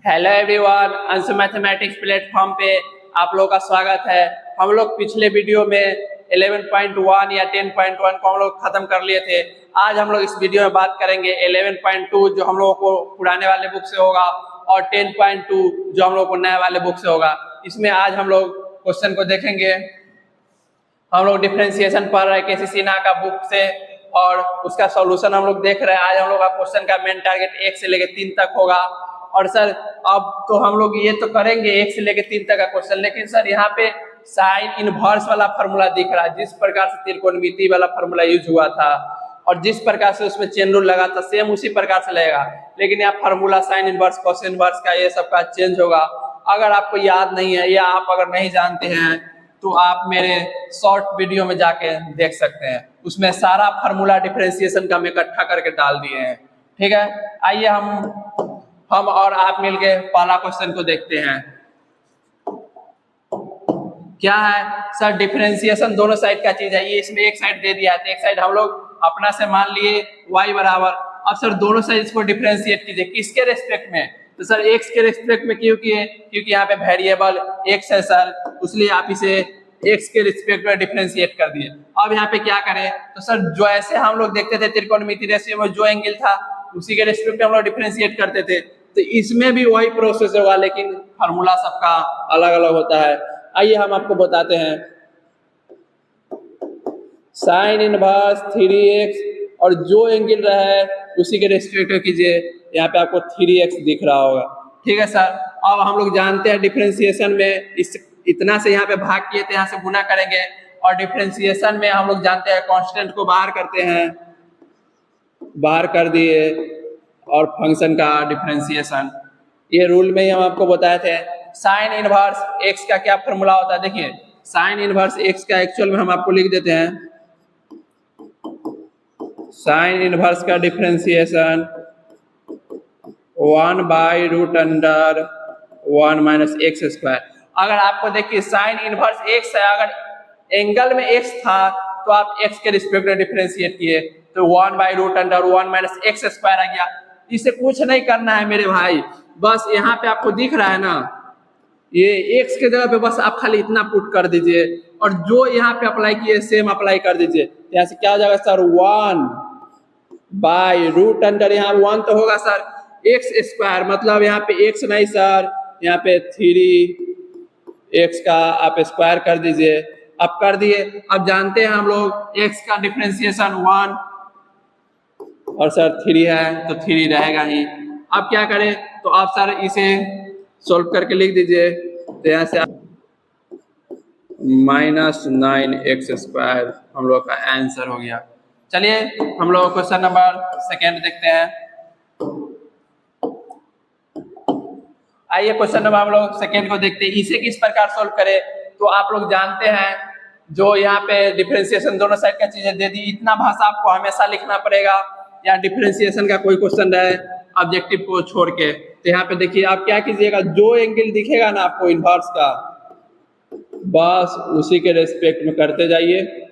Hello everyone, Anshu mathematics platform पे आप लोगों का स्वागत है। हम लोग पिछले वीडियो में 11.1 या 10.1 को हम लोग खत्म कर लिए थे। आज हम लोग इस वीडियो में बात करेंगे 11.2 जो हम लोगों को पुराने वाले बुक से होगा और 10.2 जो हम लोग को नए वाले बुक से होगा। इसमें आज हम लोग क्वेश्चन को देखेंगे। हम लोग डिफरेंशिएशन पढ़ रहे हैं केसी सिन्हा का बुक से और उसका सॉल्यूशन हम लोग देख रहे हैं। आज हम लोग का क्वेश्चन का मेन टारगेट 1 से लेकर 3 तक होगा। और सर अब तो हम लोग ये तो करेंगे 1 से लेकर 3 तक का क्वेश्चन, लेकिन सर यहाँ पे साइन इनवर्स वाला फॉर्मूला दिख रहा है। जिस प्रकार से त्रिकोणमिति वाला फॉर्मूला यूज हुआ था और जिस प्रकार से उसमें चेन रूल लगा था सेम उसी प्रकार से लगेगा, लेकिन यहाँ formula sine inverse cos inverse का ये सब का चेंज होगा। अगर आपको याद नहीं है या आप अगर नहीं जानते हैं तो आप मेरे शॉर्ट वीडियो में जाके देख सकते हैं। उसमें सारा फार्मूला डिफरेंशिएशन का हम इकट्ठा करके डाल दिए हैं। ठीक है, आइए हम और आप मिलके पहला क्वेश्चन को देखते हैं। क्या है सर? डिफरेंशिएशन दोनों साइड का चीज है। ये इसमें एक साइड दे दिया है तो एक साइड हम लोग अपना से मान लिए y बराबर। अब सर दोनों साइड इसको डिफरेंशिएट कीजिए। किसके रेस्पेक्ट में? तो सर x के रेस्पेक्ट में क्यों किए? क्योंकि यहाँ पे वेरिएबल x है सर, इसलिए आप इसे x के रिस्पेक्ट में डिफरेंशिएट कर दिए। अब यहाँ पे क्या करें? तो सर जो ऐसे हम लोग देखते थे त्रिकोणमिति रेशियो में जो एंगल था उसी के रिस्पेक्ट में हम लोग डिफरेंशिएट करते थे, तो इसमें भी वही प्रोसेस होगा, लेकिन फार्मूला सबका अलग अलग होता है। आइए हम आपको बताते हैं। साइन इनवर्स 3x और जो एंगल रहा है उसी के रेस्पेक्ट में कीजिए। यहाँ पे आपको 3x दिख रहा होगा। ठीक है सर, अब हम लोग जानते हैं डिफरेंशिएशन में इस इतना से यहाँ पे भाग किए थे, यहाँ से गुना करेंगे। और डिफरेंशिएशन में हम लोग जानते हैं कांस्टेंट को बाहर करते हैं, बाहर कर दिए और फंक्शन का डिफरेंशिएशन। ये रूल में ही हम आपको बताए थे। साइन इनवर्स x का क्या फॉर्मूला होता है? देखिए साइन इनवर्स x का एक्चुअल में हम आपको लिख देते हैं। साइन इनवर्स का डिफरेंशिएशन 1/√(1 - x²। अगर आपको देखिए साइन इनवर्स x है, अगर एंगल में x था तो आप x के रिस्पेक्ट में डिफरेंशिएट किए तो 1/√(1 - x² आ गया। इसे कुछ नहीं करना है मेरे भाई, बस यहाँ पे आपको दिख रहा है ना, ये x के जगह पे बस आप खाली इतना पुट कर दीजिए और जो यहाँ पे अप्लाई किए सेम अप्लाई कर दीजिए। यहाँ से क्या हो जाएगा सर? 1/√, यहाँ 1 तो होगा सर, x², मतलब यहाँ पे x नहीं सर, यहाँ पे 3x का आप स्क्वायर कर दीजिए। अब कर दिए। अब जानते हैं हम लोग x का डिफरेंशिएशन 1 और सर 3 है तो 3 रहेगा ही। अब क्या करें? तो आप सर इसे सॉल्व करके लिख दीजिए। तो यहाँ से -9x² हम लोग का आंसर हो गया। चलिए हम लोग क्वेश्चन नंबर सेकेंड देखते हैं। आइए क्वेश्चन नंबर हम लोग सेकेंड को देखते हैं। इसे किस प्रकार सॉल्व करें? तो आप लोग जानते हैं जो यहाँ पे डिफरेंशिएशन दोनों साइड का चीजें दे दी, इतना भाषा आपको हमेशा लिखना पड़ेगा या डिफरेंशिएशन का कोई क्वेश्चन रहे ऑब्जेक्टिव को छोड़ के। तो यहाँ पे देखिए आप क्या कीजिएगा, जो एंगल दिखेगा ना आपको इनवर्स का, बस उसी के रेस्पेक्ट में करते जाइए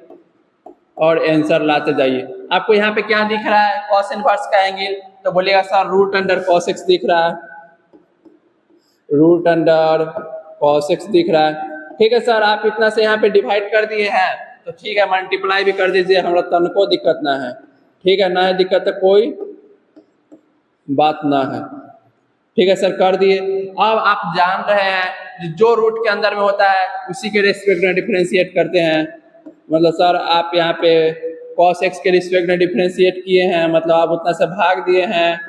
और आंसर लाते जाइए। आपको यहाँ पे क्या दिख रहा है? कॉस इनवर्स का एंगल, तो बोलिएगा सर √cos x दिख रहा है, √cos x दिख रहा है। ठीक है सर, आप इतना से यहाँ पे डिवाइड कर दिए हैं तो ठीक है, मल्टीप्लाई भी कर दीजिए, हमरा तनको दिक्कत ना है। ठीक है, ना है दिक्कत है, कोई बात ना है। ठीक है सर, कर दिए। अब आप जान रहे हैं जो रूट के अंदर में होता है उसी के रिस्पेक्ट में डिफरेंशिएट करते हैं। मतलब सर आप यहाँ पे cos x के रिस्पेक्ट में डिफरेंशिएट किए हैं, मतलब आप उतना से भाग दिए हैं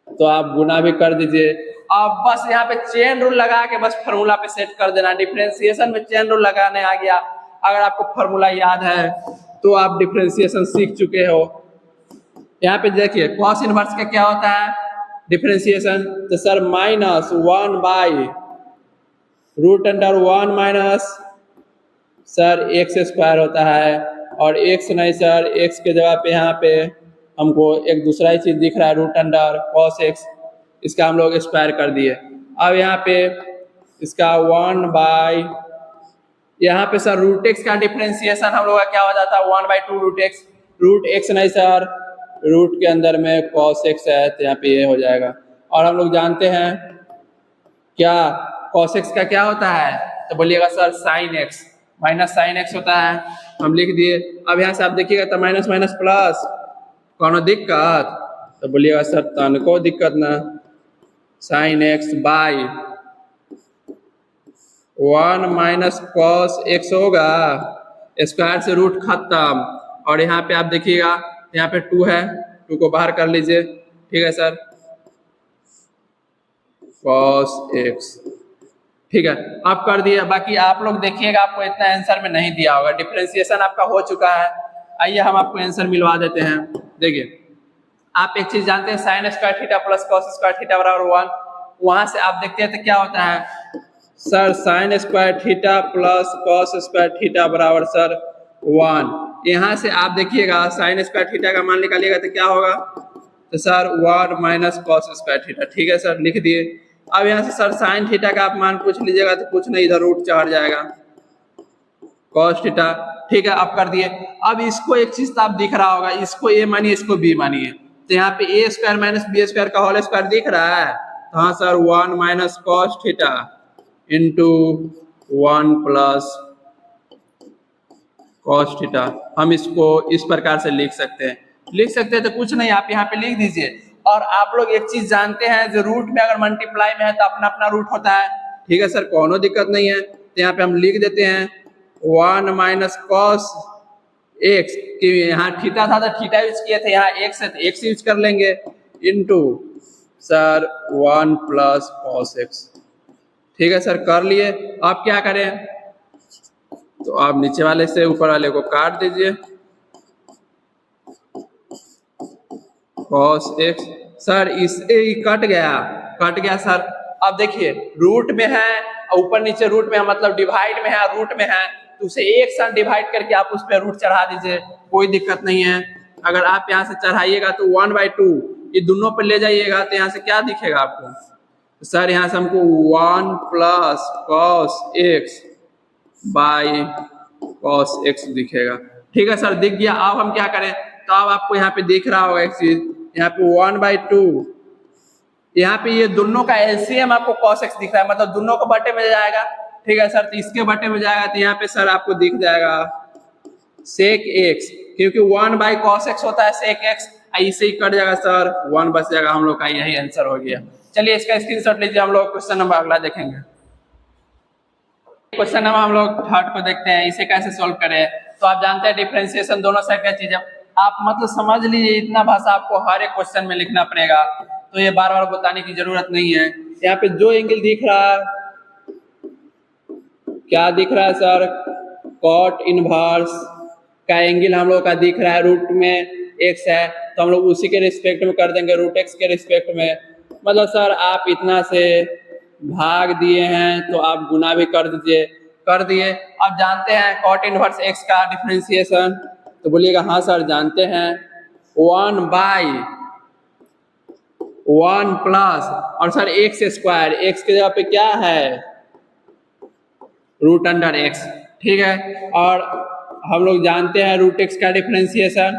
तो आप गुना भी कर दीजिए। अब बस यहाँ पे चेन रूल लगा के बस फार्मूला पे सेट कर देना। डिफरेंशिएशन में चेन रूल लगाने आ गया। अगर आपको फार्मूला याद है तो आप डिफरेंशिएशन सीख चुके हो। यहाँ पे देखिए कॉस इनवर्स का क्या होता है डिफरेंशिएशन? तो सर -1/√(1 - सर x² होता है, और x नहीं सर, x के जगह पे यहाँ पे हमको एक दूसरा ही चीज दिख रहा है √cos x, इसका हम लोग स्क्वायर कर दिए। अब यहाँ पे इसका 1/, यहाँ पे सर √x का डिफरेंशिएशन हम लोग का क्या हो जाता है? 1/2√x नहीं सर, रूट के अंदर में cos x है तो यहाँ पे ये हो जाएगा। और हम लोग जानते हैं क्या cos x का क्या होता है, तो बोलिएगा sir sin x minus sine x होता है, हम लिख दिए। अब यहाँ से आप देखिएगा तो माइनस माइनस प्लस, कौनो दिक्कत, तो बोलिएगा सर तनको दिक्कत ना, sine x by 1 minus cos x होगा, स्क्वायर से रूट खत्म, और यहाँ पे आप देखिएगा यहाँ पे 2 है, 2 को बाहर कर लीजिए, ठीक है सर, कॉस एक्स, ठीक है आप कर दिए। बाकी आप लोग देखिएगा आपको इतना आंसर में नहीं दिया होगा, डिफरेंशिएशन आपका हो चुका है। आइए हम आपको आंसर मिलवा देते हैं। देखिए आप एक चीज जानते हैं sine square theta plus cos square theta बराबर 1, वहां से आप देखते हैं तो क्या होता है sir, sine square theta plus cos square theta बराबर सर 1। यहाँ से आप देखिएगा साइन स्क्वायर थीटा का मान निकालिएगा तो क्या होगा, तो sir 1 minus cos square theta, ठीक है सर लिख दिए। अब यहाँ से सर साइन थीटा का आप मान पूछ लीजिएगा तो कुछ नहीं, इधर रूट चढ़ जाएगा, कॉस थीटा, ठीक है आप कर दिए। अब इसको एक चीज तो आप दिख रहा होगा, इसको ए मानिए इसको बी मानिए, तो यहाँ पे ए स्क्वायर माइनस बी स्क्वायर का होल स्क्वायर दिख रहा है, तो हाँ sir 1 minus cos theta into 1 plus cos theta, हम इसको इस प्रकार से लिख सकते हैं। लिख सकते हैं तो कुछ नहीं, आप यहाँ पे लिख दीजिए। और आप लोग एक चीज जानते हैं, जो रूट में अगर मल्टीप्लाई में है तो अपना अपना रूट होता है, ठीक है सर कोनो दिक्कत नहीं है। तो यहाँ पे हम लिख देते हैं 1 माइनस कॉस एक्स, कि यहाँ थीटा था तो थीटा यूज किए थे, यहाँ एक्स है तो एक्स यूज कर लेंगे, into sir 1 plus cos x, ठीक है सर कर लिए। आप क्या करें, तो आप नीचे वाले से ऊपर वाले को काट दीजिए, कॉस एक्स, सर इससे कट गया सर। अब देखिए रूट में है, ऊपर नीचे रूट में है, मतलब डिवाइड में है, रूट में है, तो उसे एक साथ डिवाइड करके आप उस पर रूट चढ़ा दीजिए, कोई दिक्कत नहीं है। अगर आप यहाँ से चढ़ाइएगा तो 1/2 ये दोनों पर ले जाइएगा तो यहाँ से क्या दिखेगा आपको, तो सर यहाँ से हमको 1 plus cos x by cos x दिखेगा, ठीक है सर दिख गया। अब हम क्या करें, तो अब आपको यहाँ पे दिख रहा होगा एक चीज, यहाँ पे 1/2, यहाँ पे ये दोनों का एलसीएम आपको cos x दिख रहा है, मतलब दोनों को बटे में जाएगा, ठीक है सर, तो इसके बटे में जाएगा तो यहाँ पे सर आपको दिख जाएगा sec x, क्योंकि 1/cos x होता है sec x, इसे ही कट जाएगा सर 1 बच जाएगा, हम लोग का यही आंसर हो गया। चलिए इसका स्क्रीनशॉट लीजिए, हम लोग क्वेश्चन नंबर अगला देखेंगे। क्वेश्चन नंबर हम लोग थर्ड को देखते हैं, इसे कैसे सोल्व करें। तो आप जानते हैं डिफरेंशिएशन दोनों साइड का चीज है, आप मतलब समझ लीजिए, इतना भाषा आपको हर एक क्वेश्चन में लिखना पड़ेगा, तो ये बार बार बताने की जरूरत नहीं है। यहाँ पे जो एंगल दिख रहा है, क्या दिख रहा है सर, कॉट इनवर्स का एंगल हम लोग का दिख रहा है, रूट में x है तो हम लोग उसी के रिस्पेक्ट में कर देंगे, रूट x के रिस्पेक्ट में। मतलब सर आप इतना से भाग दिए हैं तो आप गुना भी कर दीजिए, कर दिए। अब जानते हैं कॉट इनवर्स x का डिफरेंशिएशन, तो बोलिएगा हाँ सर जानते हैं, 1/1 प्लस, और सर एक्स स्क्वायर, एक्स के जगह पे क्या है रूट अंडर एक्स, ठीक है। और हम लोग जानते हैं रूट एक्स का डिफरेंशिएशन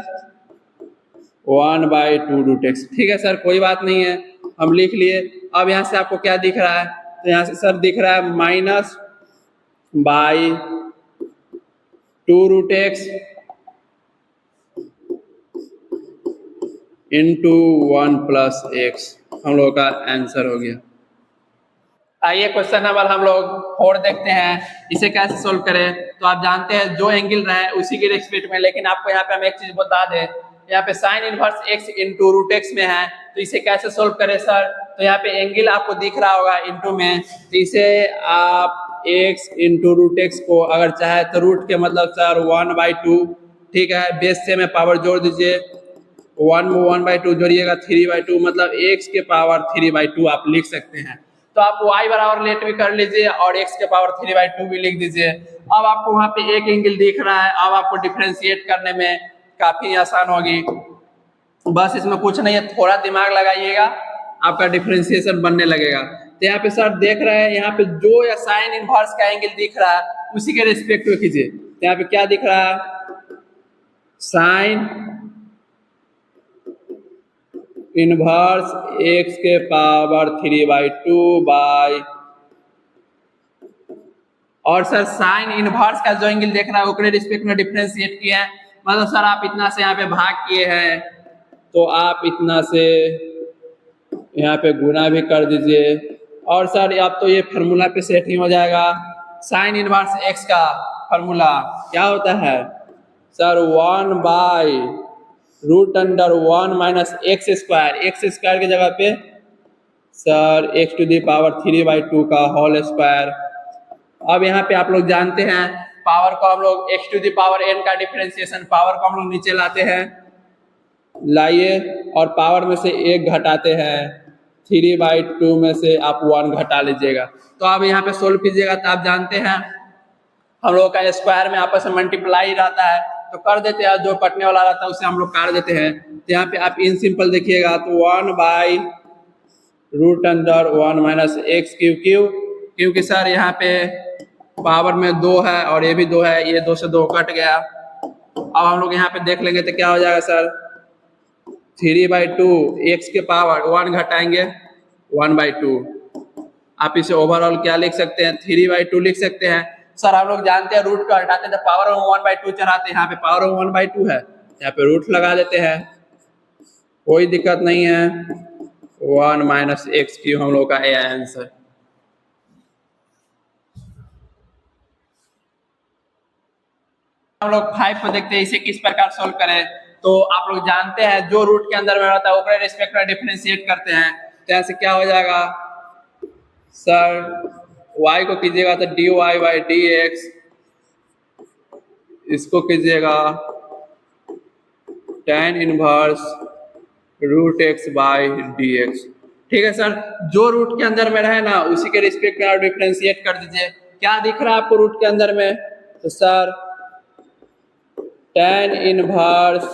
1/2 रूट एक्स, ठीक है सर कोई बात नहीं है, हम लिख लिए। अब यहाँ से आपको क्या दिख रहा है, तो यहाँ से सर दिख रहा है -/2 root x into 1 plus x, हम लोग का आंसर हो गया। आइए क्वेश्चन नंबर हम लोग 4 देखते हैं, इसे कैसे सोल्व करें। तो आप जानते हैं जो एंगल रहे उसी के रिस्पेक्ट में, लेकिन आपको यहाँ पे हम एक चीज बता दें, यहाँ पे sine inverse x into root x में है, तो इसे कैसे सोल्व करें सर। तो यहाँ पे एंगल आपको दिख रहा होगा इंटू में, तो इसे आप एक्स इंटू रूट एक्स को अगर चाहे तो रूट के मतलब सर 1/2, ठीक है, बेस से में पावर जोड़ दीजिए, 1 में 1/2 जोड़िएगा 3/2, मतलब x के पावर 3/2 आप लिख सकते हैं। तो आप y बराबर लेट भी कर लीजिए और x के पावर 3/2 भी लिख दीजिए। अब आपको वहां पे एक एंगल दिख रहा है, अब आपको डिफरेंशिएट करने में काफी आसान होगी, बस इसमें कुछ नहीं है, थोड़ा दिमाग लगाइएगा आपका डिफरेंशिएशन बनने लगेगा। तो यहाँ पे सर देख रहे हैं, यहाँ पे जो या साइन इनवर्स का एंगल दिख रहा है उसी के रिस्पेक्ट में कीजिए। तो यहाँ पे क्या दिख रहा है, साइन इनवर्स x के पावर 3/2 बाई, और सर साइन इनवर्स का जो एंगल देख रहा है उसके रिस्पेक्ट में डिफरेंशिएट किया है। मतलब सर आप इतना से यहाँ पे भाग किए हैं तो आप इतना से यहाँ पे गुना भी कर दीजिए, और सर आप तो ये फार्मूला पे सेट ही हो जाएगा। साइन इनवर्स x का फार्मूला क्या होता है सर 1/√1 माइनस एक्स स्क्वायर की जगह पे सर x⁻³ का होल स्क्वायर। अब यहाँ पे आप लोग जानते हैं पावर को हम लोग x⁻n का डिफरेंशिएशन पावर को हम लोग नीचे लाते हैं, लाइए और पावर में से 1 घटाते हैं, 3/2 में से आप 1 घटा लीजिएगा। तो अब यहाँ पे सोल्व कीजिएगा तो आप जानते हैं हम लोग का स्क्वायर में आपस में मल्टीप्लाई रहता है तो कर देते हैं, जो कटने वाला रहता है उसे हम लोग काट देते हैं। तो यहाँ पे आप इन सिंपल देखिएगा तो 1/√1 माइनस x³, क्योंकि सर यहाँ पे पावर में 2 है और ये भी 2 है, ये 2 से 2 कट गया। अब हम लोग यहाँ पे देख लेंगे तो क्या हो जाएगा सर 3/2 x के पावर 1 घटाएंगे 1/2, आप इसे ओवरऑल क्या लिख सकते हैं 3/2 लिख सकते हैं। सर हम लोग जानते हैं रूट का हटाते हैं तो पावर में 1/2 चढ़ाते हैं, यहाँ पे पावर में 1/2 है, यहाँ पे रूट लगा देते हैं, कोई दिक्कत नहीं है। 1 माइनस x³ हम लोग का ए आंसर। हम लोग 5 को देखते हैं इसे किस प्रकार सोल्व करें। तो आप लोग जानते हैं जो रूट के अंदर में रहता है उसके रिस्पेक्ट में डिफरेंशिएट करते हैं, तो ऐसे क्या हो जाएगा सर y को कीजिएगा तो dy/dx, इसको कीजिएगा tan इनवर्स √x/dx। ठीक है सर, जो रूट के अंदर में रहे ना उसी के रिस्पेक्ट में आप डिफरेंशिएट कर दीजिए। क्या दिख रहा है आपको रूट के अंदर में, तो सर tan इनवर्स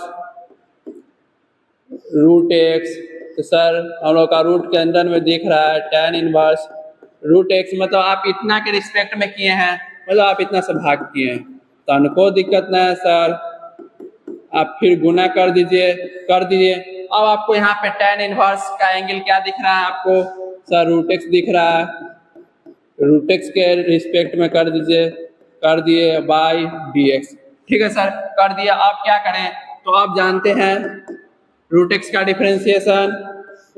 √x, तो सर हम लोग का रूट के अंदर में दिख रहा है tan इनवर्स √x, मतलब आप इतना के रिस्पेक्ट में किए हैं, मतलब आप इतना से भाग किए हैं तो उनको दिक्कत नहीं है सर, आप फिर गुना कर दीजिए। अब आपको यहाँ पे tan इनवर्स का एंगल क्या दिख रहा है आपको सर √x दिख रहा है, √x के रिस्पेक्ट में कर दीजिए, कर दिए बाई dx। ठीक है सर कर दिया। आप क्या करें तो आप जानते हैं √x का डिफरेंशिएशन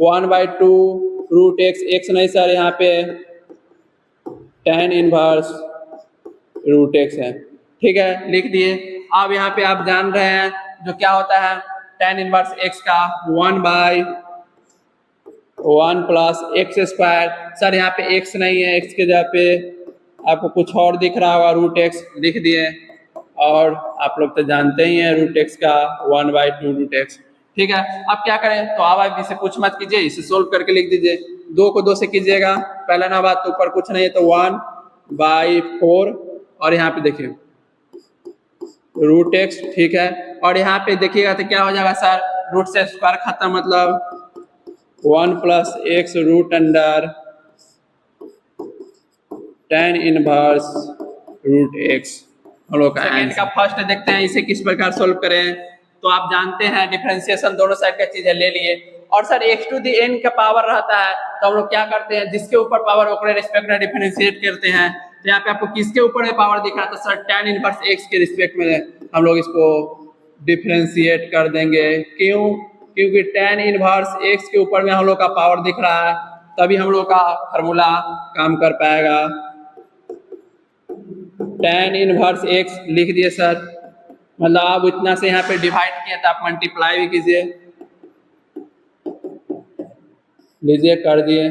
1/2 √x नहीं सर, यहाँ पे tan इनवर्स √x है। ठीक है लिख दिए। अब यहाँ पे आप जान रहे हैं जो क्या होता है tan इनवर्स x का 1/1 प्लस x²। सर यहाँ पे x नहीं है, x के जगह पे आपको कुछ और दिख रहा होगा √x लिख दिए, और आप लोग तो जानते ही हैं √x का 1/2 √x। ठीक है अब क्या करें तो आप इसे कुछ मत कीजिए, इसे सोल्व करके लिख दीजिए। 2 को 2 से कीजिएगा, पहला ना बात तो ऊपर कुछ नहीं है तो 1/4, और यहाँ पे देखिए √x। ठीक है, और यहाँ पे देखिएगा तो क्या हो जाएगा सर रूट से स्क्वायर खत्म, मतलब 1 plus x √under tan inverse √x हम लोग का फर्स्ट देखते हैं इसे किस प्रकार सोल्व करें। तो आप जानते हैं डिफरेंशिएशन दोनों साइड का चीजें ले लिए, और सर x⁻n का पावर रहता है तो हम लोग क्या करते हैं जिसके ऊपर पावर ओकरे रिस्पेक्ट में डिफरेंशिएट करते हैं। तो यहाँ पे आपको किसके ऊपर है पावर दिख रहा था सर tan इनवर्स x के रिस्पेक्ट में हम लोग इसको डिफरेंशिएट कर देंगे। क्यों, क्योंकि tan इनवर्स x के ऊपर में हम लोग का पावर दिख रहा है, तभी हम लोग का फार्मूला काम कर पाएगा। tan इनवर्स x लिख दिए सर, मतलब आप इतना से यहाँ पे डिवाइड किया तो आप मल्टीप्लाई भी कीजिए, लीजिए कर दिए।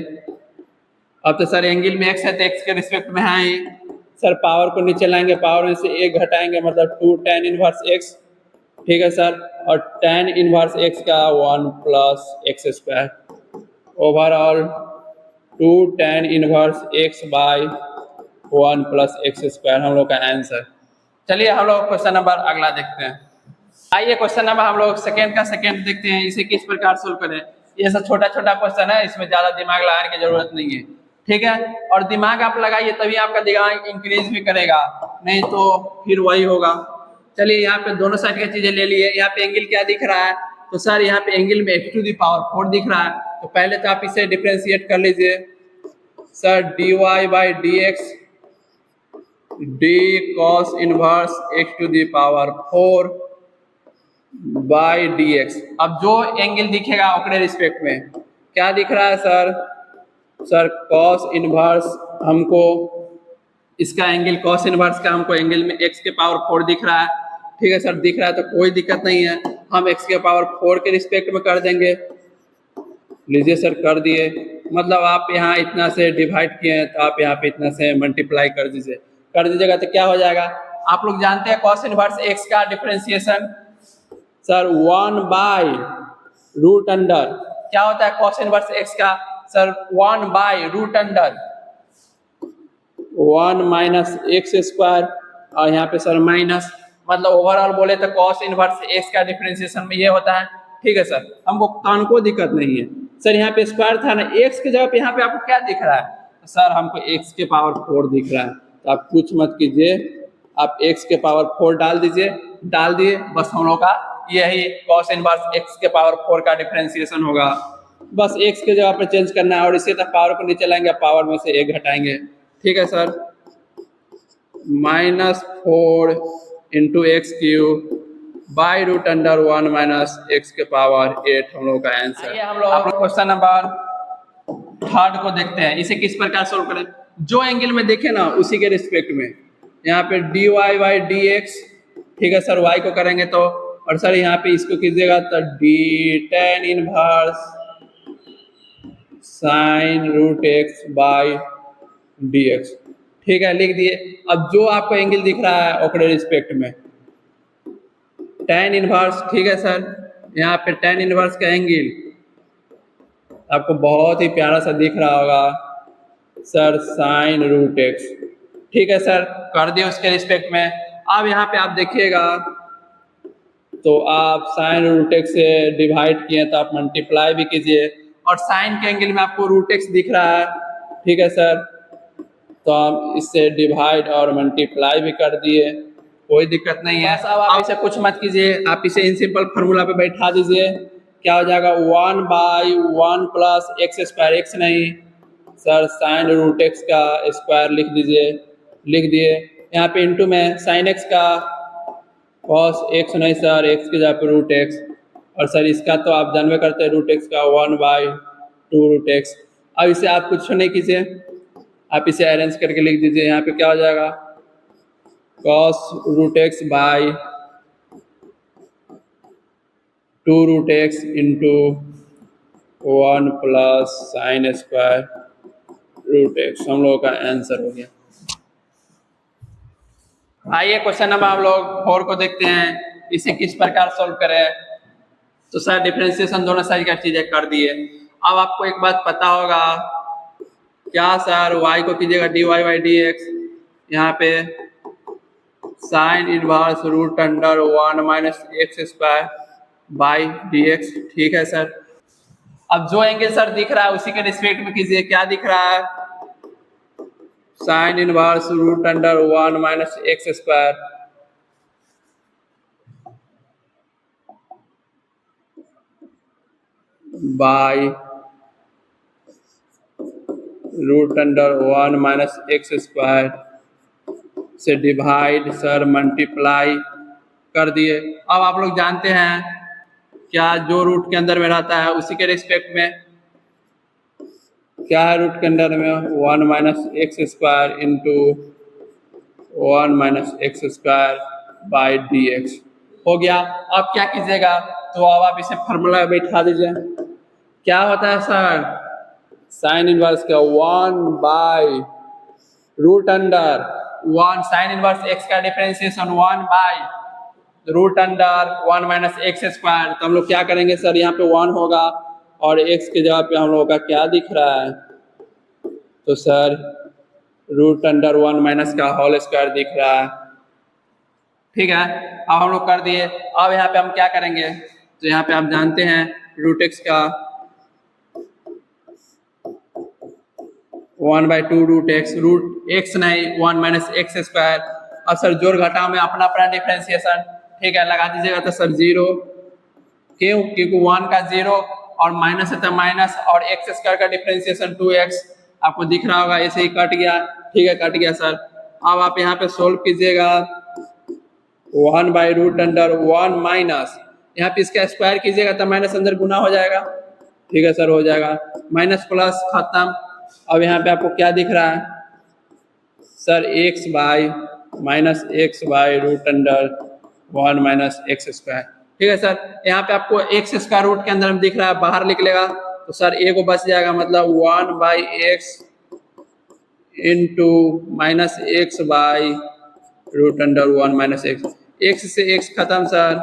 अब तो सर एंगल में x है तो x के रिस्पेक्ट में है ही, सर पावर को नीचे लाएंगे, पावर में से 1 घटाएंगे मतलब 2 tan इनवर्स x। ठीक है सर, और tan इनवर्स x का 1 plus x² overall 2 tan inverse x by 1 plus x² हम लोग का आंसर। चलिए हम लोग क्वेश्चन नंबर अगला देखते हैं। आइए क्वेश्चन नंबर हम लोग सेकेंड का सेकेंड देखते हैं, इसे किस प्रकार सोल्व करें। ये सब छोटा छोटा क्वेश्चन है, इसमें ज्यादा दिमाग लगाने की जरूरत नहीं है। ठीक है, और दिमाग आप लगाइए तभी आपका दिमाग इंक्रीज भी करेगा, नहीं तो फिर वही होगा। चलिए यहाँ पे दोनों साइड की चीजें ले लिए। यहाँ पे एंगल क्या दिख रहा है तो सर यहाँ पे एंगल में x टू दी पावर 4 दिख रहा है, तो पहले तो आप इसे डिफरेंशिएट कर लीजिए sir, dy by d x d cos inverse x to the power 4 by d x. अब जो एंगल दिखेगा ओकरे रिस्पेक्ट में क्या दिख रहा है सर? सर कॉस इनवर्स हमको इसका एंगल कॉस इनवर्स का हमको एंगल में x के पावर 4 दिख रहा है। ठीक है सर, दिख रहा है तो कोई दिक्कत नहीं है, हम x के पावर 4 के रिस्पेक्ट में कर देंगे। लीजिए सर कर दिए, मतलब आप यहाँ इतना से डिवाइड किए हैं तो आप यहाँ पे इतना से मल्टीप्लाई कर दीजिए, कर दीजिएगा तो क्या हो जाएगा? आप लोग जानते हैं कॉस इनवर्स x का differentiation sir 1 by root under, क्या होता है कॉस इनवर्स x का sir? 1 by root under 1 minus x square, और यहाँ पे सर माइनस, मतलब ओवरऑल बोले तो कॉस इनवर्स x का डिफरेंशिएशन में ये होता है। ठीक है सर, हमको कान को दिक्कत नहीं है सर, यहाँ पे स्क्वायर था ना, x के जगह पे यहाँ पे आपको क्या दिख रहा है? तो सर हमको x के पावर 4 दिख रहा है, तो आप कुछ मत कीजिए, आप x के पावर 4 डाल दीजिए, डाल दिए, बस हम लोग का यही कॉस इनवर्स x के पावर 4 का डिफरेंशिएशन होगा। बस x के जगह पे चेंज करना है और इसे तक पावर को नीचे लाएंगे, पावर में से 1 घटाएंगे। ठीक है sir, -4 into x cube by root under 1 minus x के पावर 8 हम लोग का आंसर। हम लोग क्वेश्चन नंबर 3 को देखते हैं, इसे किस प्रकार सोल्व करें? जो एंगल में देखे ना उसी के रिस्पेक्ट में, यहाँ पे dy बाई डी एक्स, ठीक है सर, y को करेंगे तो, और सर यहाँ पे इसको कीजिएगा तो d tan inverse sine root x by d x. ठीक है, लिख दिए। अब जो आपको एंगल दिख रहा है ओकरे रिस्पेक्ट में tan इनवर्स, ठीक है सर, यहाँ पे tan इनवर्स का एंगल आपको बहुत ही प्यारा सा दिख रहा होगा सर, साइन रूट एक्स। ठीक है सर, कर दिए उसके रिस्पेक्ट में। अब यहाँ पे आप देखिएगा तो आप साइन रूट एक्स से डिवाइड किए तो आप मल्टीप्लाई भी कीजिए, और साइन के एंगल में आपको रूट एक्स दिख रहा है। ठीक है सर, तो आप इससे डिवाइड और मल्टीप्लाई भी कर दिए, कोई दिक्कत नहीं है। अब आप इसे कुछ मत कीजिए, आप इसे इन सिंपल फार्मूला पे बैठा दीजिए, क्या हो जाएगा? 1 by 1 plus x square, x नहीं सर, साइन रूट एक्स का स्क्वायर लिख दीजिए, लिख दिए। यहाँ पे इंटू में साइन एक्स का कॉस एक्स नहीं सर, एक्स के जगह पे रूट एक्स, और सर इसका तो आप जानवे करते हैं रूट एक्स का 1 बाई 2 रूट एक्स। अब इसे आप कुछ नहीं कीजिए, आप इसे अरेंज करके लिख दीजिए। यहाँ पे क्या हो जाएगा? cos root x by 2 root x into 1 plus sine square root x, हम लोगों का आंसर हो गया। आइए क्वेश्चन नंबर हम लोग 4 को देखते हैं, इसे किस प्रकार सॉल्व करें। तो सर डिफरेंशिएशन दोनों साइड का चीजें कर दिए। अब आपको एक बात पता होगा, क्या सर? y को कीजिएगा dy बाई डी एक्स, यहाँ पे sine inverse root under 1 minus x square by d x. ठीक है सर, अब जो एंगल सर दिख रहा है उसी के रिस्पेक्ट में कीजिए, क्या दिख रहा है? Sine inverse root under 1 minus x square by root under 1 minus x square से डिवाइड सर मल्टीप्लाई कर दिए। अब आप लोग जानते हैं क्या, जो रूट के अंदर में रहता है उसी के रिस्पेक्ट में क्या है? रूट के अंदर में 1 minus x square into 1 minus x square by d x हो गया। अब क्या कीजिएगा? तो अब आप इसे फार्मूला में बैठा दीजिए, क्या होता है सर? साइन इनवर्स का 1 by root under 1 sine inverse x का differentiation 1 by root under 1 minus x square. तो हम लोग क्या करेंगे सर, यहाँ पे 1 होगा और x के जगह पे हम लोगों का क्या दिख रहा है? तो सर रूट अंडर 1 माइनस का होल स्क्वायर दिख रहा है। ठीक है, अब हम लोग कर दिए। अब यहाँ पे हम क्या करेंगे? तो यहाँ पे आप जानते हैं रूट एक्स का 1 बाई 2 रूट एक्स नहीं 1 माइनस एक्स स्क्वायर। अब सर जोड़ घटाव में अपना अपना डिफरेंशिएशन, ठीक है, लगा दीजिएगा तो सर 0 क्यों? क्योंकि 1 का 0 और माइनस है तो माइनस, और एक्स स्क्वायर का डिफरेंशिएशन 2x आपको दिख रहा होगा, ऐसे ही कट गया। ठीक है, कट गया सर। अब आप यहाँ पे सोल्व कीजिएगा 1/√1 माइनस, यहाँ पे इसका स्क्वायर कीजिएगा तो माइनस अंदर गुना हो जाएगा। ठीक है सर, हो जाएगा। माइनस प्लस खत्म। अब यहाँ पे आपको क्या दिख रहा है sir? x/-(√1 minus x square. ठीक है सर, यहाँ पे आपको एक्स स्क्वायर रूट के अंदर में दिख रहा है, बाहर निकलेगा तो सर ए को बच जाएगा, मतलब 1/x into minus x/√1 minus x, x से x खत्म सर,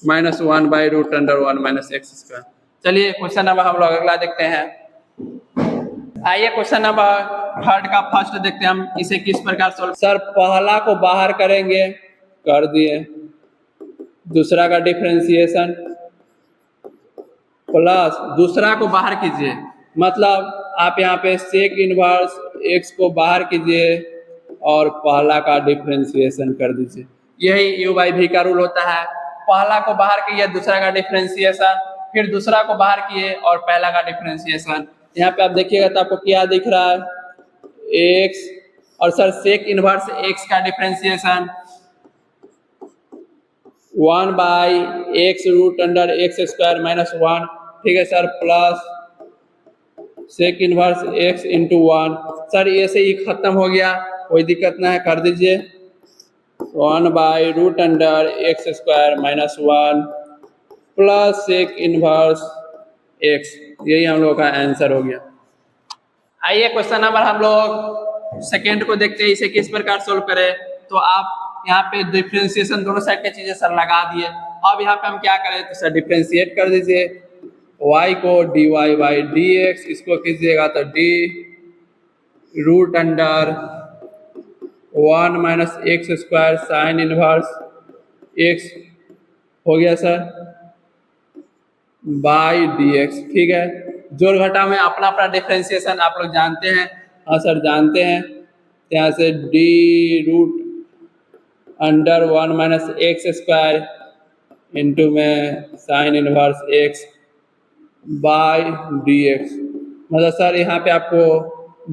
-1/√1 माइनस x स्क्वायर। चलिए क्वेश्चन नंबर हम लोग अगला देखते हैं। आइए क्वेश्चन नंबर थर्ड का फर्स्ट देखते हैं हम, इसे किस प्रकार सोल्व। सर पहला को बाहर करेंगे, कर दिए, दूसरा का डिफरेंशिएशन प्लस दूसरा को बाहर कीजिए, मतलब आप यहाँ पे सेक इनवर्स x को बाहर कीजिए और पहला का डिफरेंशिएशन कर दीजिए। यही u/v का रूल होता है। पहला को बाहर किए, दूसरा का डिफरेंशिएशन, फिर दूसरा को बाहर किए और पहला का डिफरेंशिएशन। यहाँ पे आप देखिएगा तो आपको क्या दिख रहा है? x, और सर सेक इनवर्स x का डिफरेंशिएशन 1/(x√(x² -1), ठीक है sir, plus sec inverse x into 1। Sir ऐसे ही खत्म हो गया, कोई दिक्कत ना है, कर दीजिए 1/√(x² -1 plus sec inverse x। यही हम लोग का आंसर हो गया। आइए क्वेश्चन नंबर हम लोग सेकेंड को देखते हैं, इसे किस प्रकार सोल्व करें। तो आप यहाँ पे डिफरेंशिएशन दोनों साइड की चीजें सर लगा दिए। अब यहाँ पे हम क्या करें, तो सर डिफरेंशिएट कर दीजिए, y को dy/dx, इसको कीजिएगा तो d√(1 minus x² sine inverse x हो गया सर बाई dx। ठीक है, जोड़ घटा में अपना अपना डिफरेंशिएशन आप लोग जानते हैं। हाँ सर जानते हैं। यहाँ से d√(1 माइनस x² इंटू में sine inverse x by dx। मतलब सर यहाँ पे आपको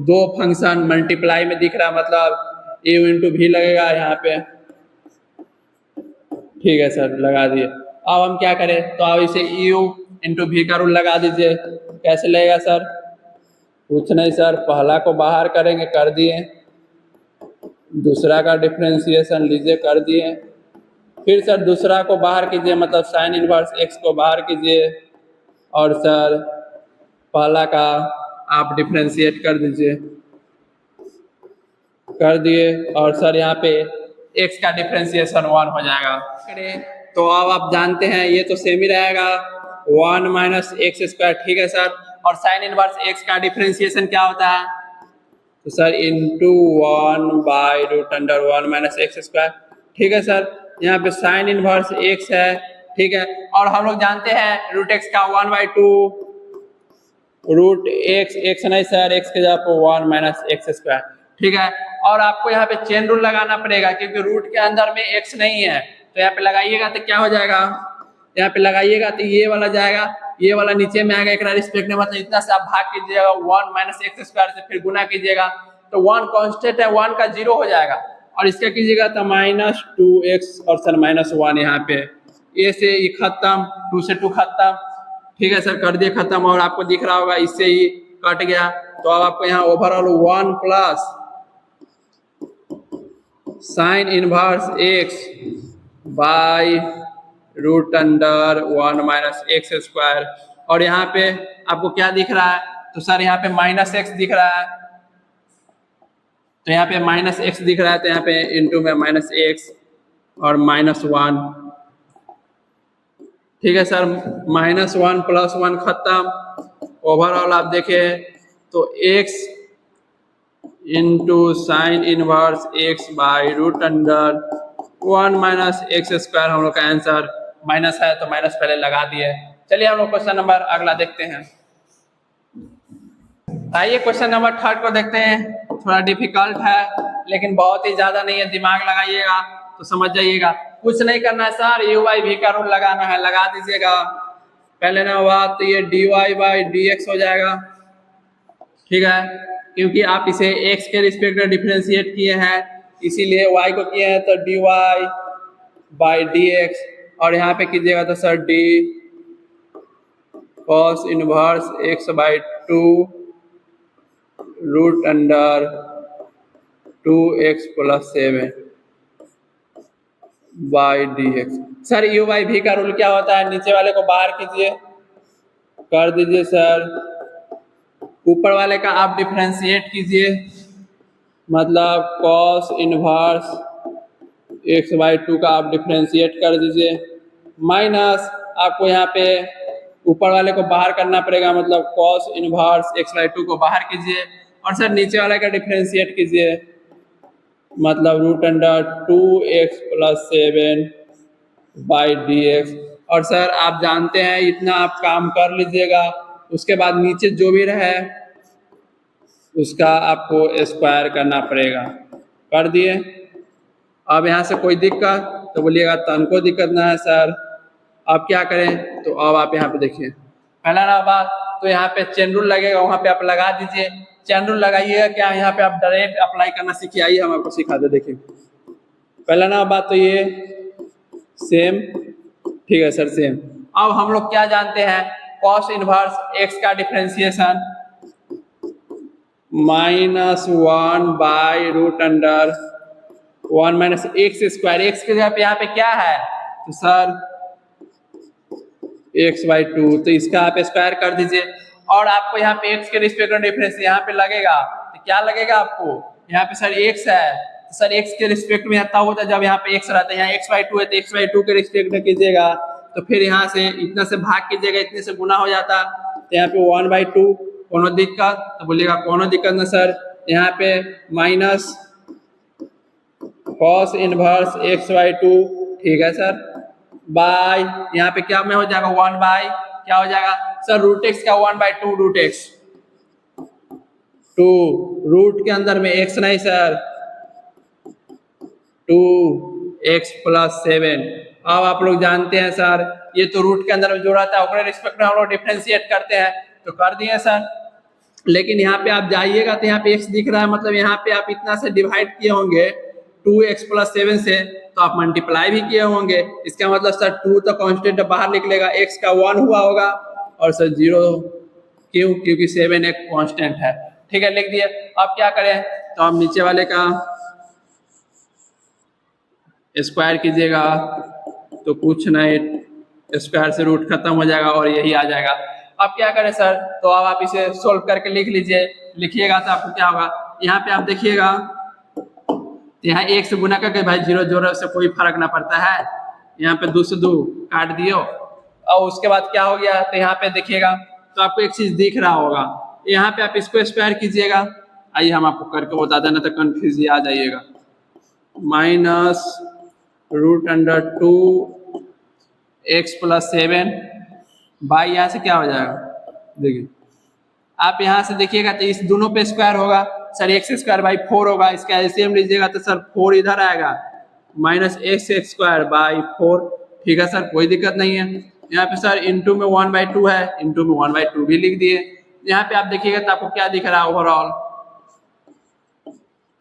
दो फंक्शन मल्टीप्लाई में दिख रहा है, मतलब u इंटू भी लगेगा यहाँ पे। ठीक है सर, लगा दिए। अब हम क्या करें, तो अब इसे u इंटू भी का रूल लगा दीजिए। कैसे लगेगा सर? कुछ नहीं सर, पहला को बाहर करेंगे, कर दिए, दूसरा का डिफरेंशिएशन लीजिए, कर दिए, फिर सर दूसरा को बाहर कीजिए, मतलब साइन इनवर्स x को बाहर कीजिए, और सर पहला का आप डिफरेंशिएट कर दीजिए, कर दिए, और सर यहाँ पे x का डिफरेंशिएशन 1 हो जाएगा। तो अब आप जानते हैं ये तो सेम ही रहेगा, 1 माइनस x²। ठीक है सर, और साइन इनवर्स x का डिफरेंशिएशन क्या होता है? तो सर इंटू 1/√1 माइनस x²। ठीक है सर, यहाँ पे साइन इनवर्स x है। ठीक है, और हम लोग जानते हैं √x का 1/2 √x नहीं सर, x के जगह पर 1 माइनस x²। ठीक है, और आपको यहाँ पे चेन रूल लगाना पड़ेगा, क्योंकि रूट के अंदर में x नहीं है। तो यहाँ पे लगाइएगा तो क्या हो जाएगा? यहाँ पे लगाइएगा तो ये वाला जाएगा, ये वाला नीचे में आएगा, एक रिस्पेक्ट में, मतलब इतना से आप भाग कीजिएगा 1 माइनस x² से, फिर गुना कीजिएगा तो 1 कांस्टेंट है, 1 का 0 हो जाएगा, और इसका कीजिएगा तो -2x और सर -1 यहाँ पे, ए से ये खत्म, 2 से 2 खत्म। ठीक है सर, कर दिए खत्म, और आपको दिख रहा होगा इससे ही कट गया। तो अब आपको यहाँ overall 1 plus sine inverse x by √1 minus x², और यहाँ पे आपको क्या दिख रहा है? तो सर यहाँ पे -x दिख रहा है, तो यहाँ पे -x दिख रहा है, तो यहाँ पे इंटू में -x और -1। ठीक है सर, -1 प्लस 1 खत्म। ओवरऑल आप देखें तो x into sine inverse x by √1 minus x² हम लोग का आंसर माइनस है, तो माइनस पहले लगा दिए। चलिए हम लोग क्वेश्चन नंबर अगला देखते हैं। आइए क्वेश्चन नंबर थर्ड को देखते हैं। थोड़ा डिफिकल्ट है, लेकिन बहुत ही ज्यादा नहीं है, दिमाग लगाइएगा तो समझ जाइएगा। कुछ नहीं करना है सर, यू बाई वी का रूल लगाना है, लगा दीजिएगा। पहले ना हुआ तो ये d y by d x हो जाएगा, ठीक है, क्योंकि आप इसे x के रिस्पेक्ट में डिफरेंशिएट किए हैं, इसीलिए y को किए हैं तो dy बाई डी एक्स, और यहाँ पे कीजिएगा तो sir d cos inverse x by 2 root under 2x plus 7 by d x. Sir u by v का रूल क्या होता है, नीचे वाले को बाहर कीजिए, कर दीजिए सर, ऊपर वाले का आप डिफरेंशिएट कीजिए, मतलब cos इनवर्स x बाई 2 का आप डिफरेंशिएट कर दीजिए, माइनस आपको यहाँ पे ऊपर वाले को बाहर करना पड़ेगा, मतलब cos इनवर्स x बाई 2 को बाहर कीजिए, और सर नीचे वाले का डिफरेंशिएट कीजिए, मतलब root under 2x plus 7 by d x. और सर आप जानते हैं इतना आप काम कर लीजिएगा, उसके बाद नीचे जो भी रहे उसका आपको स्क्वायर करना पड़ेगा। कर दिए। अब यहाँ से कोई दिक्कत तो बोलिएगा तनको दिक्कत ना है सर, अब क्या करें, तो अब आप यहाँ पे देखिए, पहला ना बात तो यहाँ पे चेन रूल लगेगा, वहाँ पे आप लगा दीजिए, चेन रूल लगाइएगा, क्या यहाँ पे आप डायरेक्ट अप्लाई करना सीखिए, आइए हम आपको सिखा दे। देखिए पहला ना बात तो ये सेम, ठीक है सर सेम। अब हम लोग क्या जानते हैं, cos इनवर्स x का differentiation -1 by root under 1 minus x square, x के जगह पे यहाँ पे क्या है तो सर x बाई 2, तो इसका आप स्क्वायर कर दीजिए, और आपको यहाँ पे x के रिस्पेक्ट में डिफरेंस यहाँ पे लगेगा, तो क्या लगेगा आपको, यहाँ पे सर x है, तो सर x के रिस्पेक्ट में तब होता है जब यहाँ पे x रहता है, यहाँ x बाई 2 है तो x बाई 2 के रिस्पेक्ट में कीजिएगा, तो फिर यहाँ से इतना से भाग कीजिएगा, इतने से गुना हो जाता, तो यहाँ पे 1 बाई 2, कोनो दिक्कत, तो बोलिएगा कोनो दिक्कत ना सर, यहाँ पे minus cos inverse x by 2, ठीक है सर, बाय यहाँ पे क्या में हो जाएगा 1 बाई क्या हो जाएगा सर रूट एक्स का 1 बाई 2 रूट एक्स, 2 रूट के अंदर में x नहीं सर 2x प्लस 7। अब आप लोग जानते हैं सर ये तो रूट के अंदर में जो रहता है उसके रिस्पेक्ट में हम लोग डिफरेंशिएट करते हैं, तो कर दिए सर। लेकिन यहाँ पे आप जाइएगा तो यहाँ पे x दिख रहा है, मतलब यहाँ पे आप इतना से डिवाइड किए होंगे 2x प्लस 7 से, तो आप मल्टीप्लाई भी किए होंगे, इसका मतलब सर 2 तो कांस्टेंट बाहर निकलेगा, x का 1 हुआ होगा और सर 0, क्यों, क्योंकि 7 एक कांस्टेंट है, ठीक है लिख दिए। अब क्या करें, तो आप नीचे वाले का स्क्वायर कीजिएगा, तो कुछ नहीं, स्क्वायर से रूट खत्म हो जाएगा और यही आ जाएगा। अब क्या करें सर, तो अब आप इसे सोल्व करके लिख लीजिए, लिखिएगा तो आपको क्या होगा, यहाँ पे आप देखिएगा यहाँ 1 से गुना करके भाई 0 जोड़ो से कोई फर्क ना पड़ता है, यहाँ पे 2 से 2 काट दियो, और उसके बाद क्या हो गया, तो यहाँ पे देखिएगा तो आपको एक चीज दिख रहा होगा, यहाँ पे आप इसको स्क्वायर कीजिएगा, आइए हम आपको करके बता देना तो कंफ्यूज आ जाइएगा, minus root under 2x plus 7 by यहाँ से क्या हो जाएगा, देखिए आप यहाँ से देखिएगा तो इस दोनों पे स्क्वायर होगा सर, एक्स स्क्वायर बाई 4 होगा, इसका एलसीएम लीजिएगा तो सर 4 इधर आएगा, माइनस एक्स स्क्वायर बाई 4, ठीक है सर कोई दिक्कत नहीं है। यहाँ पे सर इंटू में 1 बाई 2 है, इंटू में 1 बाई 2 भी लिख दिए। यहाँ पे आप देखिएगा तो आपको क्या दिख रहा है overall,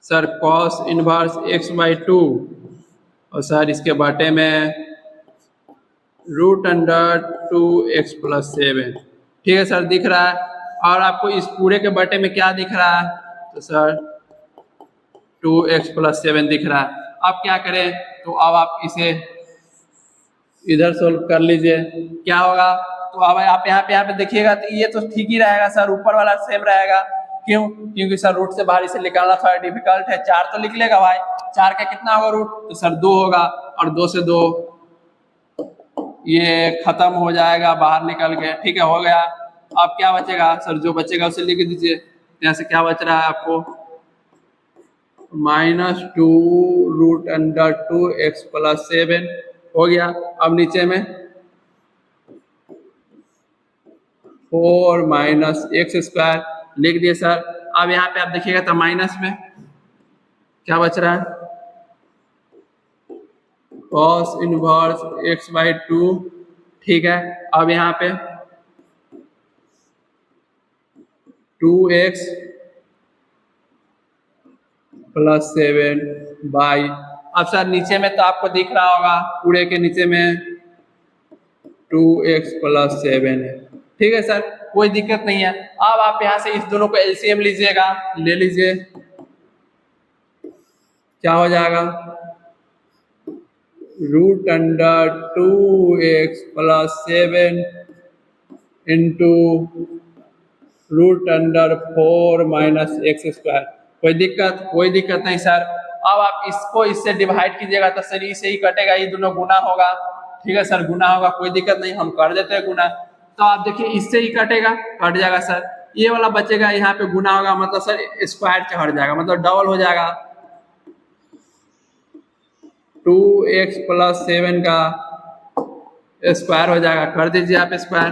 sir cos inverse x by 2 और सर इसके बटे में रूट अंडर 2x प्लस 7, ठीक है सर दिख रहा है। और आपको इस पूरे के बटे में क्या दिख रहा है, तो सर 2x प्लस 7 दिख रहा है। अब क्या करें, तो अब आप इसे इधर सोल्व कर लीजिए, क्या होगा, तो अब आप यहाँ पे देखिएगा तो ये तो ठीक ही रहेगा सर, ऊपर वाला सेम रहेगा, क्यों, क्योंकि सर रूट से बाहर इसे निकालना थोड़ा डिफिकल्ट है, 4 तो लिख लेगा भाई, 4 का कितना होगा रूट, तो सर 2 होगा, और 2 से 2 ये खत्म हो जाएगा बाहर निकल के, ठीक है हो गया। अब क्या बचेगा सर, जो बचेगा उसे लिख दीजिए, यहाँ से क्या बच रहा है आपको, -2 रूट अंडर 2x प्लस 7 हो गया। अब नीचे में 4 माइनस एक्स स्क्वायर लिख दिए सर। अब यहाँ पे आप देखिएगा तो माइनस में क्या बच रहा है, cos इनवर्स x/2। ठीक है, अब यहाँ पे 2x + 7 अब सर नीचे में तो आपको दिख रहा होगा पूरे के नीचे में 2x + 7 है। ठीक है सर, कोई दिक्कत नहीं है। अब आप यहाँ से इस दोनों को एलसीएम लीजिएगा, ले लीजिए, क्या हो जाएगा √2x + 7 इंटू √4 - x²। कोई दिक्कत नहीं सर। अब आप इसको इससे डिवाइड कीजिएगा तो सर इससे ही कटेगा, ये दोनों गुना होगा। ठीक है सर, गुना होगा, कोई दिक्कत नहीं, हम कर देते हैं गुना। तो आप देखिए इससे ही कटेगा, कट जाएगा सर, ये वाला बचेगा, यहाँ पे गुना होगा, मतलब सर स्क्वायर चढ़ जाएगा, मतलब डबल हो जाएगा। 2x + 7 का स्क्वायर हो जाएगा, कर दीजिए आप स्क्वायर।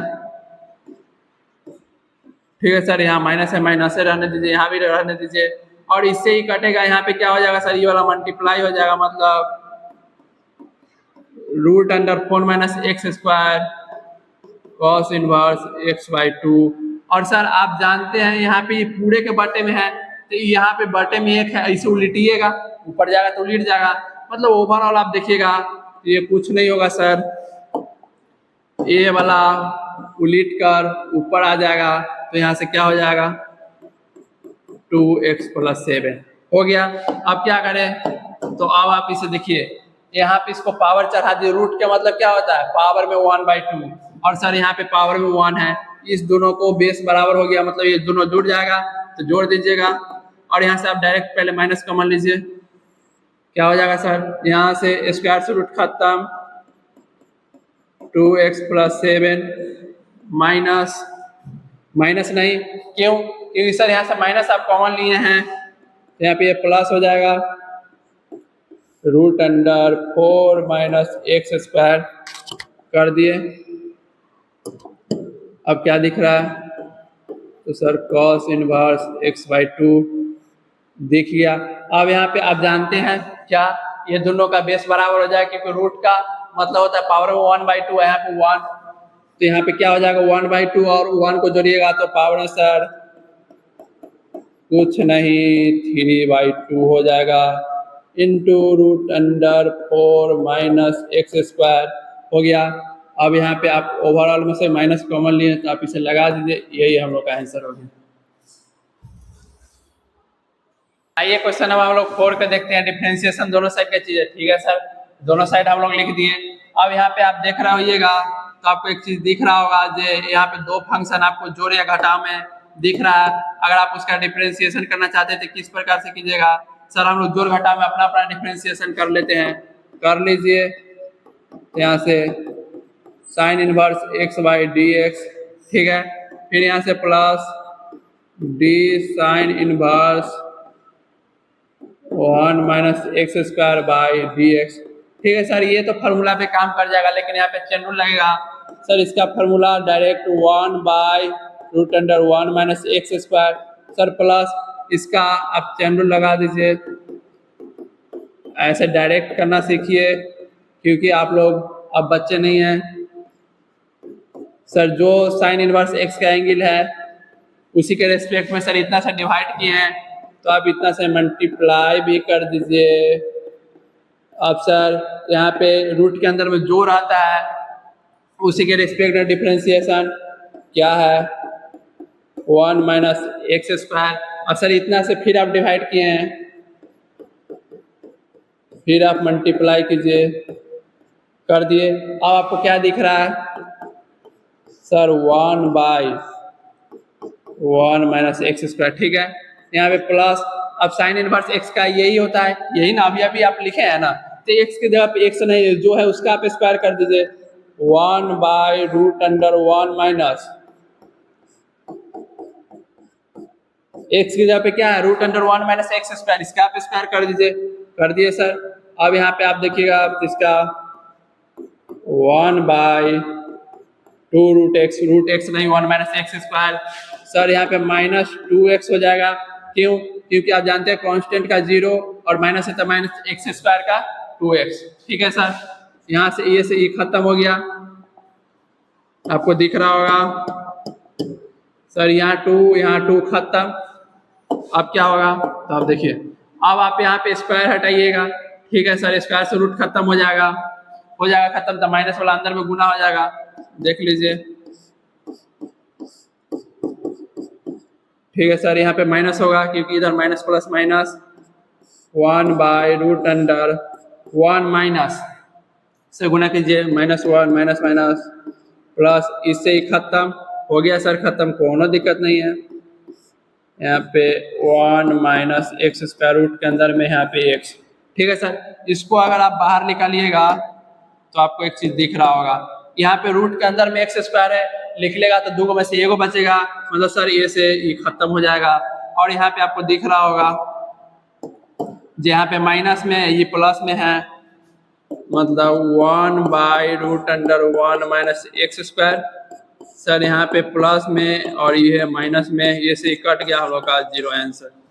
ठीक है सर, यहाँ माइनस है, माइनस से रहने दीजिए, यहाँ भी रहने दीजिए, और इससे ही कटेगा। यहाँ पे क्या हो जाएगा सर, ये वाला मल्टीप्लाई हो जाएगा, मतलब √4 - x² cos इनवर्स x/2। और सर आप जानते हैं यहाँ पे पूरे के बटे में है, तो यहाँ पे बटे में 1 है, इसे उलटिएगा, ऊपर जाएगा तो उलट जाएगा, मतलब ओवरऑल आप देखिएगा ये कुछ नहीं होगा सर, ये वाला उलट कर ऊपर आ जाएगा, तो यहाँ से क्या हो जाएगा 2x + 7 हो गया। अब क्या करें, तो अब आप इसे देखिए, यहाँ पे इसको पावर चढ़ा दिए, रूट का मतलब क्या होता है पावर में 1/2, और सर यहाँ पे पावर में 1 है, इस दोनों को बेस बराबर हो गया, मतलब ये दोनों जुड़ जाएगा, तो जोड़ दीजिएगा, और यहाँ से आप डायरेक्ट पहले माइनस कॉमन लीजिए, क्या हो जाएगा सर, यहाँ से स्क्वायर से रूट खत्म, 2x + 7 माइनस नहीं, क्यों, क्योंकि सर यहाँ से माइनस आप कॉमन लिए हैं, तो यहाँ पे ये प्लस हो जाएगा, √4 - x² कर दिए। अब क्या दिख रहा है, तो सर cos इनवर्स x/2 दिख गया। अब यहाँ पे आप जानते हैं क्या, ये दोनों का बेस बराबर हो जाए, क्योंकि रूट का मतलब होता है पावर में 1/2 है, यहाँ पे 1, तो यहाँ पे क्या हो जाएगा 1/2, और 1 को जोड़िएगा तो पावर में सर कुछ नहीं 3/2 हो जाएगा, इंटू √4 - x² हो गया। अब यहाँ पे आप ओवरऑल में से माइनस कॉमन लिए, तो आप इसे लगा दीजिए, यही हम लोग का आंसर हो गया। आइए क्वेश्चन नंबर हम लोग 4 के देखते हैं, डिफरेंशिएशन दोनों साइड का चीज है। ठीक है सर, दोनों साइड हम लोग लिख दिए। अब यहाँ पे आप देख रहे होइएगा तो आपको एक चीज दिख रहा होगा, जो यहाँ पे दो फंक्शन आपको जोड़ या घटाव में दिख रहा है। अगर आप उसका डिफरेंशिएशन करना चाहते थे किस प्रकार से कीजिएगा, सर हम लोग जोड़ घटाव में अपना अपना डिफरेंशिएशन कर लेते हैं, कर लीजिए। यहाँ से साइन इनवर्स x/dx, ठीक है, फिर यहाँ से plus d sine inverse 1 - x² dx। ठीक है सर, ये तो फार्मूला पे काम कर जाएगा, लेकिन यहाँ पे चेन रूल लगेगा। सर इसका formula direct 1/√1 - x², sir plus इसका आप चेन रूल लगा दीजिए। ऐसे डायरेक्ट करना सीखिए, क्योंकि आप लोग अब बच्चे नहीं हैं। सर जो साइन इनवर्स x का एंगल है उसी के रेस्पेक्ट में सर इतना से डिवाइड किए हैं, तो आप इतना से मल्टीप्लाई भी कर दीजिए। अब सर यहाँ पे रूट के अंदर में जो रहता है उसी के रेस्पेक्ट में डिफरेंशिएशन क्या है 1 - x²। अब सर इतना से फिर आप डिवाइड किए हैं, फिर आप मल्टीप्लाई कीजिए, कर दिए। अब आपको क्या दिख रहा है सर 1/1 - x², ठीक है। यहाँ पे प्लस, अब साइन इनवर्स x का यही होता है, यही ना अभी अभी आप लिखे हैं ना, तो x की जगह पे x नहीं जो है उसका आप स्क्वायर कर दीजिए, 1/√1 x की जगह पे क्या है √1 - x², इसका आप स्क्वायर कर दीजिए, कर दिए सर। अब यहाँ पे आप देखिएगा इसका 1/2√x नहीं 1 - x², सर यहाँ पे -2x हो जाएगा, क्यों, क्योंकि आप जानते हैं कांस्टेंट का 0 और माइनस है तो -x² का 2x। ठीक है सर, यहाँ से ये से ये खत्म हो गया, आपको दिख रहा होगा सर, यहाँ 2 खत्म। अब क्या होगा तो आप देखिए, अब आप यहाँ पे स्क्वायर हटाइएगा। ठीक है सर, स्क्वायर से रूट खत्म हो जाएगा खत्म, तो माइनस वाला अंदर में गुना हो जाएगा। देख लीजिए, ठीक है सर, यहाँ पे माइनस होगा क्योंकि इधर माइनस प्लस माइनस 1/√1 माइनस से गुना कीजिए, -1 माइनस माइनस प्लस, इससे ही खत्म हो गया सर, खत्म, कोनो दिक्कत नहीं है। यहाँ पे 1 माइनस एक्स स्क्वायर रूट के अंदर में यहाँ पे x। ठीक है सर, इसको अगर आप बाहर निकालिएगा तो आपको एक चीज दिख रहा होगा, यहाँ पे रूट के अंदर में एक्स स्क्वायर है, लिख लेगा तो 2 में से एगो बचेगा, मतलब सर ये से ये खत्म हो जाएगा। और यहाँ पे आपको दिख रहा होगा जहाँ पे माइनस में ये प्लस में है, मतलब 1/√1 माइनस एक्स स्क्वायर। सर यहाँ पे प्लस में और ये है माइनस में, ये से कट गया हम लोग का 0 आंसर।